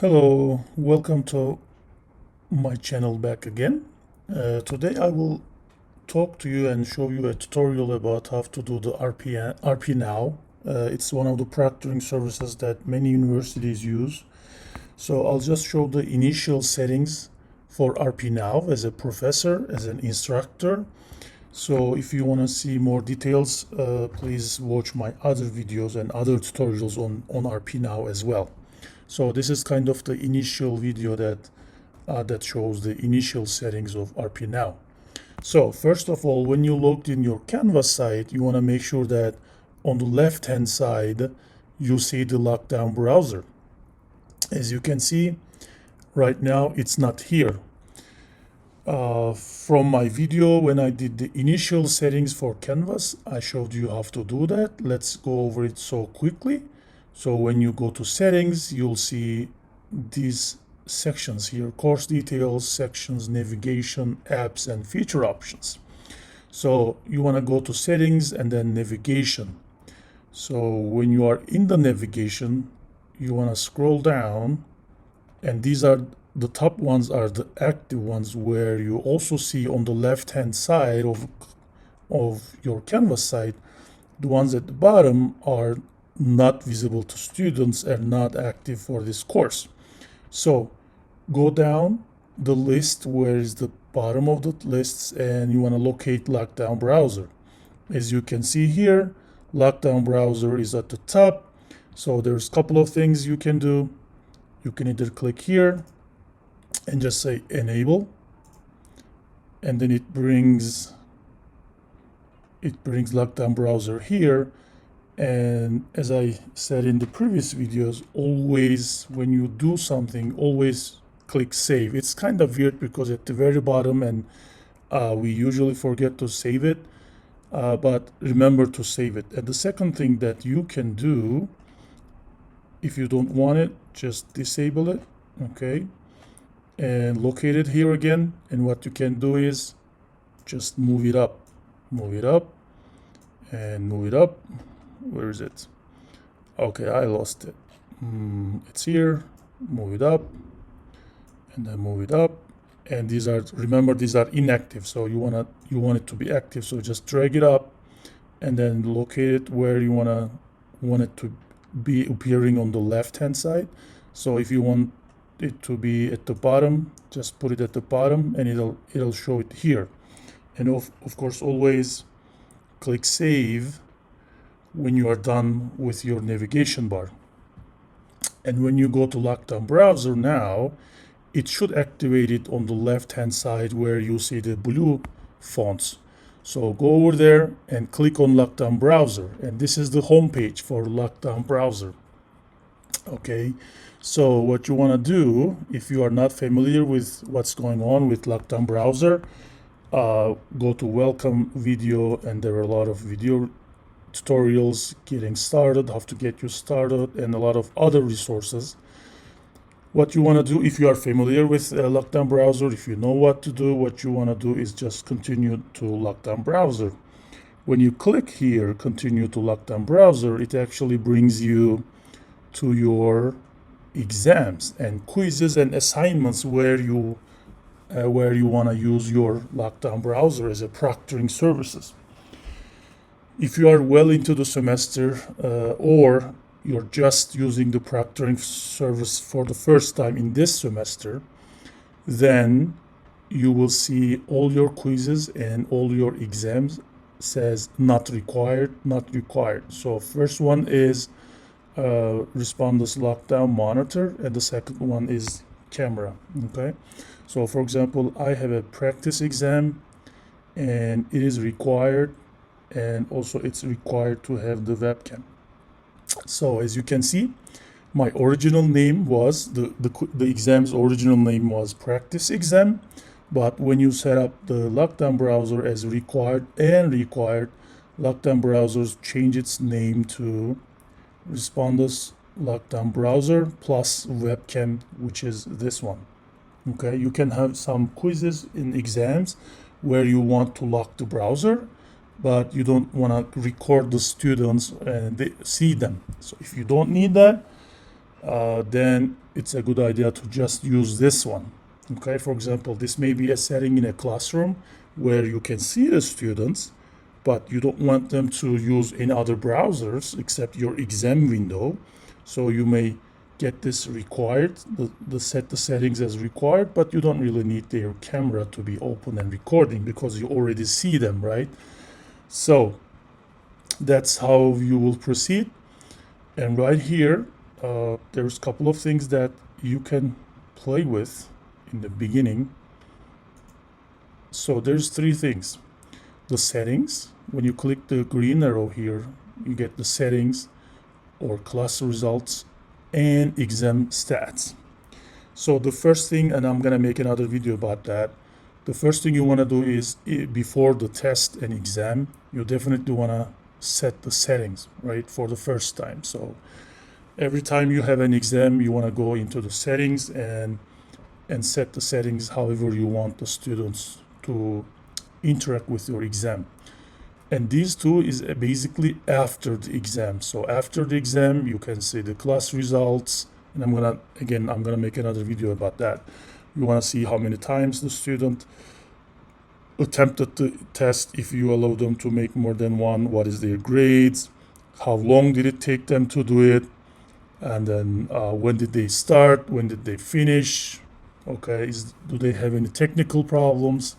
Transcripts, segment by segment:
Hello, welcome to my channel back again. Today I will talk to you and show you a tutorial about how to do the RP Now. It's one of the proctoring services that many universities use. So I'll just show the initial settings for RP Now as a professor, as an instructor. So if you want to see more details, please watch my other videos and other tutorials on RP Now as well. So this is kind of the initial video that shows the initial settings of RP Now. So first of all, when you logged in your Canvas site, you want to make sure that on the left-hand side, you see the lockdown browser. As you can see, right now it's not here. From my video, when I did the initial settings for Canvas, I showed you how to do that. Let's go over it so quickly. So when you go to settings, you'll see these sections here: course details, sections, navigation, apps, and feature options. So you want to go to settings and then navigation. So when you are in the navigation, you want to scroll down, and these are the top ones are the active ones, where you also see on the left hand side of your Canvas site, the ones at the bottom are not visible to students and not active for this course. So go down the list where is the bottom of the lists, and you want to locate Lockdown Browser. As you can see here, Lockdown Browser is at the top. So there's a couple of things you can do. You can either click here and just say enable, and then it brings Lockdown Browser here. And as I said in the previous videos, always when you do something, always click save. It's kind of weird because at the very bottom, and we usually forget to save it, but remember to save it. And the second thing that you can do, if you don't want it, just disable it, okay? And locate it here again. And what you can do is just move it up, and move it up. Where is it? Okay, I lost it. It's here. Move it up, and then move it up. And these are, remember, these are inactive, so you want it to be active. So just drag it up, and then locate it where you want it to be appearing on the left-hand side. So if you want it to be at the bottom, just put it at the bottom, and it'll show it here. And of course, always click save when you are done with your navigation bar. And when you go to Lockdown Browser now, it should activate it on the left hand side where you see the blue fonts. So go over there and click on Lockdown Browser, and this is the home page for Lockdown Browser. Okay, so what you want to do, if you are not familiar with what's going on with Lockdown Browser, go to welcome video, and there are a lot of video tutorials getting started, how to get you started, and a lot of other resources. What you want to do, if you are familiar with Lockdown Browser, if you know what to do, what you want to do is just continue to Lockdown Browser. When you click here, continue to Lockdown Browser, it actually brings you to your exams and quizzes and assignments where you want to use your Lockdown Browser as a proctoring services. If you are well into the semester, or you're just using the proctoring service for the first time in this semester, then you will see all your quizzes and all your exams says not required, not required. So first one is RESPONDUS Lockdown Monitor, and the second one is camera. Okay, so for example, I have a practice exam, and it is required, and also it's required to have the webcam. So as you can see, my original name was the exam's original name was practice exam, but when you set up the Lockdown Browser as required, Lockdown Browsers change its name to RESPONDUS Lockdown Browser plus webcam, which is this one. Okay, you can have some quizzes in exams where you want to lock the browser, but you don't want to record the students and they see them. So if you don't need that, then it's a good idea to just use this one. Okay, for example, this may be a setting in a classroom where you can see the students, but you don't want them to use any other browsers except your exam window. So you may get this required, set the settings as required, but you don't really need their camera to be open and recording because you already see them, right? So that's how you will proceed. And right here, there's a couple of things that you can play with in the beginning. So there's three things. The settings, when you click the green arrow here, you get the settings or class results and exam stats. So the first thing, and I'm gonna make another video about that, the first thing you wanna do is before the test and exam, you definitely wanna set the settings, right, for the first time. So every time you have an exam, you wanna go into the settings and set the settings however you want the students to interact with your exam. And these two is basically after the exam. So after the exam, you can see the class results. And I'm gonna make another video about that. You wanna see how many times the student attempted the test, if you allow them to make more than one, what is their grades, how long did it take them to do it, and then when did they start, when did they finish, okay, do they have any technical problems.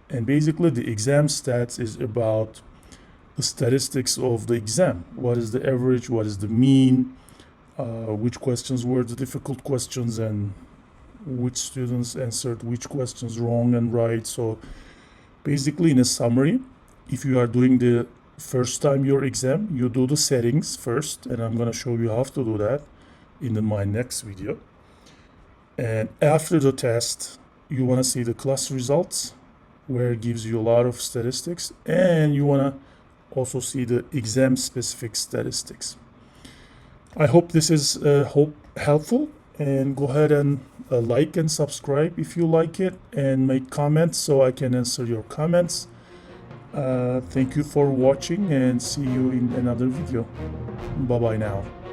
And basically the exam stats is about the statistics of the exam. What is the average, what is the mean, which questions were the difficult questions, and which students answered which questions wrong and right. So basically, in a summary, if you are doing the first time your exam, you do the settings first, and I'm going to show you how to do that in my next video. And after the test, you want to see the class results, where it gives you a lot of statistics, and you want to also see the exam specific statistics. I hope this is helpful, and go ahead and like and subscribe if you like it, and make comments so I can answer your comments. Thank you for watching, and see you in another video. Bye bye now.